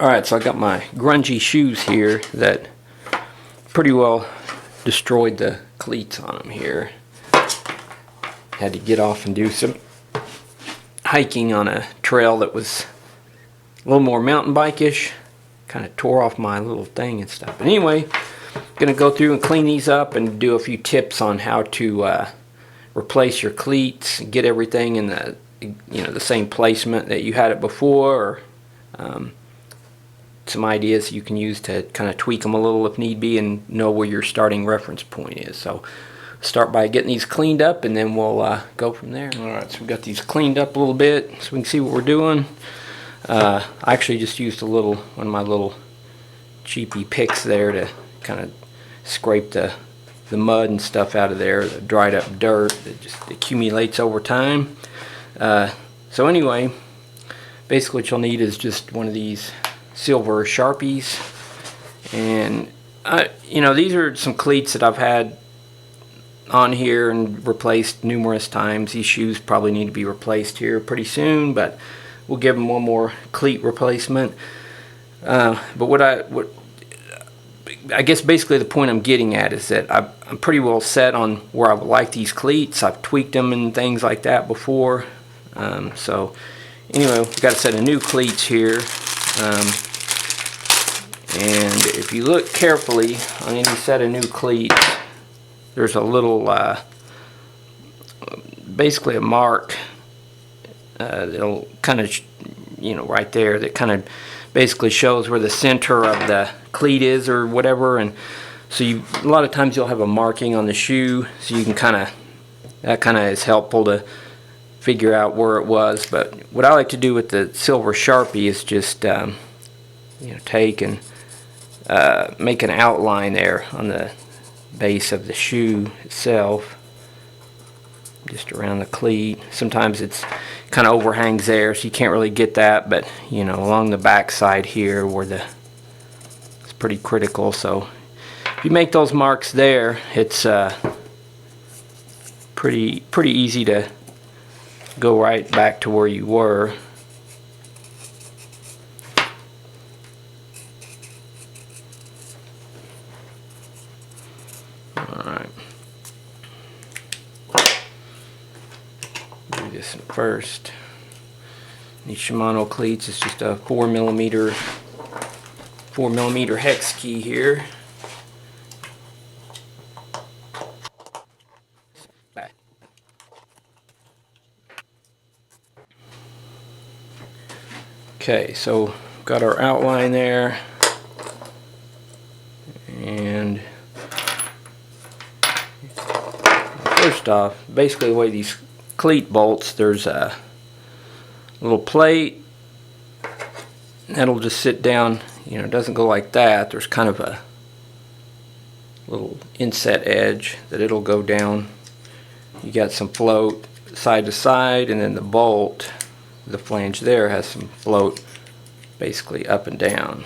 Alright, so I got my grungy shoes here that pretty well destroyed the cleats on them here. Had to get off and do some hiking on a trail that was a little more mountain bike-ish. Kind of tore off my little thing and stuff. But anyway, gonna go through and clean these up and do a few tips on how to replace your cleats and get everything in the the same placement that you had it before, or some ideas you can use to kind of tweak them a little if need be and know where your starting reference point is. So start by getting these cleaned up and then we'll go from there. Alright, so we got these cleaned up a little bit so we can see what we're doing. I actually just used one of my little cheapy picks there to kind of scrape the mud and stuff out of there, the dried up dirt that just accumulates over time. So anyway, basically what you'll need is just one of these silver Sharpies, and these are some cleats that I've had on here and replaced numerous times. These shoes probably need to be replaced here pretty soon, but we'll give them one more cleat replacement. But what I guess basically the point I'm getting at is that I'm pretty well set on where I would like these cleats. I've tweaked them and things like that before. So anyway, we've got a set of new cleats here. And if you look carefully on any set of new cleats, there's a little, basically a mark that'll kind of, right there, that kind of basically shows where the center of the cleat is or whatever. And so a lot of times you'll have a marking on the shoe, so you can that kind of is helpful to figure out where it was. But what I like to do with the silver Sharpie is just take and make an outline there on the base of the shoe itself, just around the cleat. Sometimes it's kind of overhangs there, so you can't really get that, but along the back side here where it's pretty critical. So if you make those marks there, it's pretty easy to go right back to where you were. Alright, do this first. These Shimano cleats, it's just a 4mm hex key here. Okay, so got our outline there, and first off, basically the way these cleat bolts, there's a little plate that'll just sit down, it doesn't go like that. There's kind of a little inset edge that it'll go down. You got some float side to side, and then the bolt, the flange there, has some float basically up and down.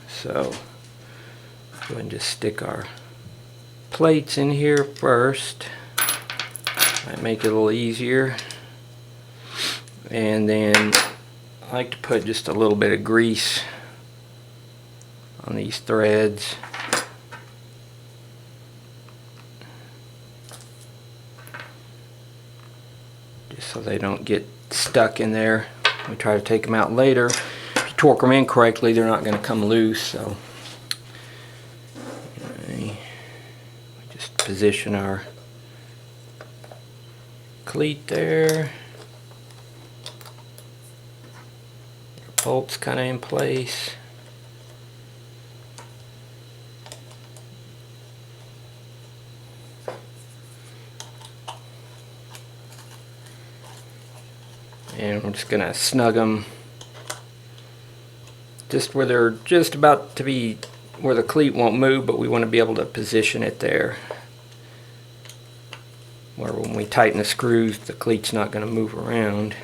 So go ahead and just stick our plates in here first. Might make it a little easier. And then I like to put just a little bit of grease on these threads. Just so they don't get stuck in there. We try to take them out later. If you torque them in correctly, they're not going to come loose. So we just position our cleat there. The bolt's kind of in place. And we're just going to snug them just where they're just about to be, where the cleat won't move, but we want to be able to position it there, where when we tighten the screws, the cleat's not going to move around.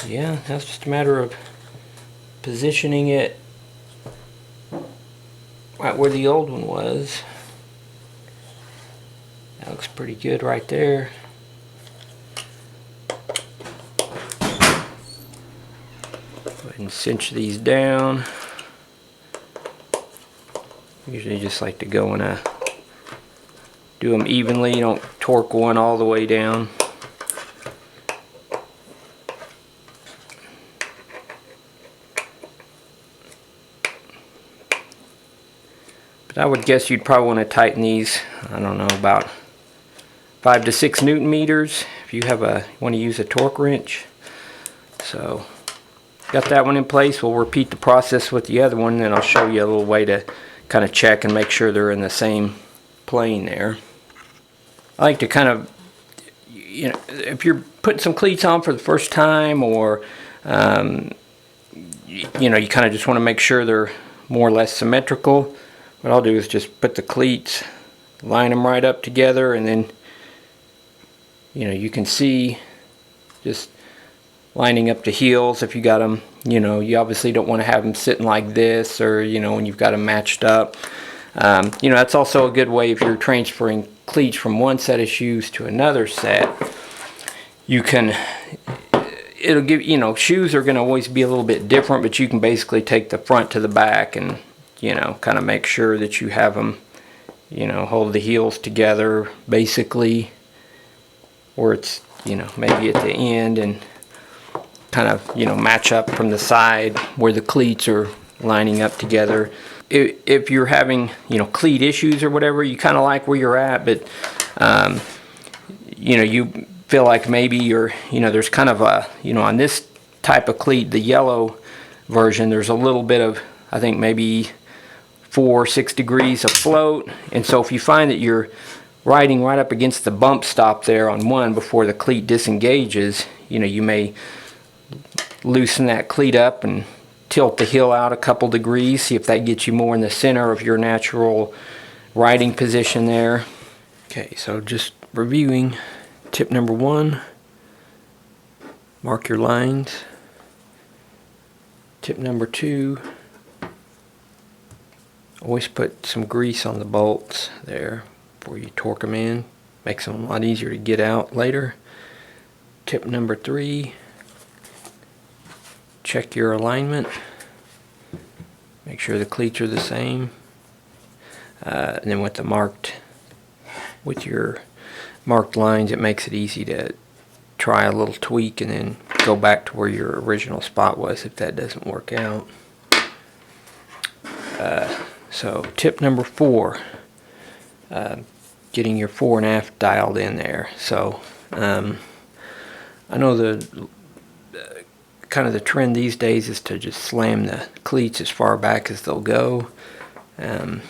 Yeah, that's just a matter of positioning it right where the old one was. That looks pretty good right there. and cinch these down. Usually just like to go in a, do them evenly, you don't torque one all the way down. But I would guess you'd probably want to tighten these, I don't know, about 5 to 6 Newton meters if you have want to use a torque wrench. So got that one in place. We'll repeat the process with the other one, and I'll show you a little way to kind of check and make sure they're in the same plane there. I like to kind of, you know, if you're putting some cleats on for the first time, or you know, you kind of just want to make sure they're more or less symmetrical. What I'll do is just put the cleats, line them right up together, and then, you know, you can see just lining up the heels. If you got them, you know, you obviously don't want to have them sitting like this, or, you know, when you've got them matched up. You know, that's also a good way if you're transferring cleats from one set of shoes to another set. You can, it'll give, you know, shoes are going to always be a little bit different, but you can basically take the front to the back and, you know, kind of make sure that you have them, you know, hold the heels together basically, or it's, you know, maybe at the end, and kind of, you know, match up from the side where the cleats are lining up together. If you're having, you know, cleat issues or whatever, you kind of like where you're at, but you know, you feel like maybe you're, you know, there's kind of a, you know, on this type of cleat, the yellow version, there's a little bit of, I think maybe 4 or 6 degrees of float. And so if you find that you're riding right up against the bump stop there on one before the cleat disengages, you know, you may loosen that cleat up and tilt the heel out a couple degrees, see if that gets you more in the center of your natural riding position there. Okay, so just reviewing, tip number 1, mark your lines. Tip number 2, always put some grease on the bolts there before you torque them in. Makes them a lot easier to get out later. Tip number 3, check your alignment. Make sure the cleats are the same. And then with your marked lines, it makes it easy to try a little tweak and then go back to where your original spot was if that doesn't work out. So tip number 4, getting your fore and aft dialed in there. So I know the kind of the trend these days is to just slam the cleats as far back as they'll go. So,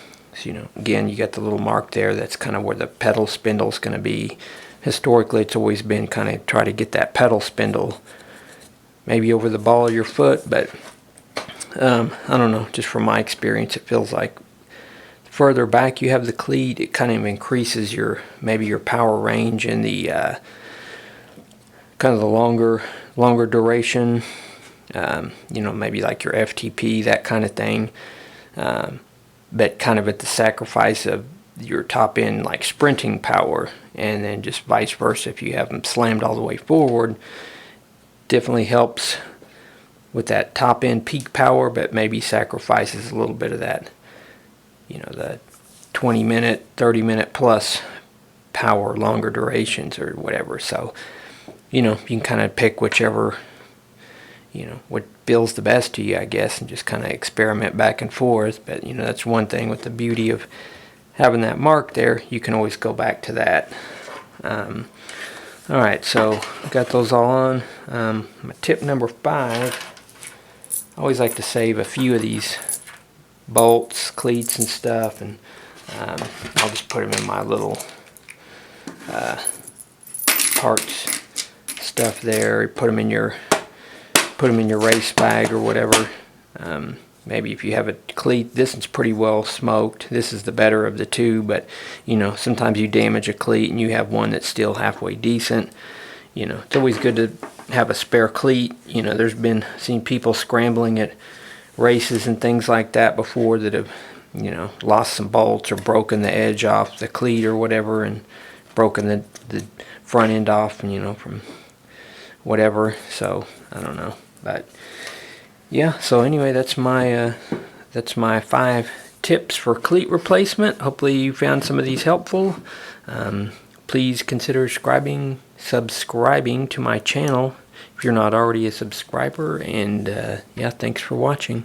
you know, again, you got the little mark there. That's kind of where the pedal spindle is going to be. Historically, it's always been kind of try to get that pedal spindle maybe over the ball of your foot, but I don't know, just from my experience, it feels like the further back you have the cleat, it kind of increases your, maybe your power range and the kind of the longer duration, you know, maybe like your FTP, that kind of thing, but kind of at the sacrifice of your top end like sprinting power, and then just vice versa. If you have them slammed all the way forward, definitely helps with that top end peak power, but maybe sacrifices a little bit of that, you know, the 20-minute, 30-minute plus power, longer durations or whatever. So, you know, you can kind of pick whichever, you know, what feels the best to you, I guess, and just kind of experiment back and forth. But, you know, that's one thing with the beauty of having that mark there. You can always go back to that. Alright, so got those all on. My tip number 5, I always like to save a few of these bolts, cleats and stuff, and I'll just put them in my little parts stuff there. Put them in your race bag or whatever. Maybe if you have a cleat, this is pretty well smoked. This is the better of the two, but you know, sometimes you damage a cleat and you have one that's still halfway decent. You know, it's always good to have a spare cleat. You know, there's been seen people scrambling at races and things like that before that have, you know, lost some bolts or broken the edge off the cleat or whatever, and broken the front end off, and you know, from whatever. So I don't know, but yeah, so anyway, that's my 5 tips for cleat replacement. Hopefully you found some of these helpful. Please consider subscribing to my channel if you're not already a subscriber. And yeah, thanks for watching.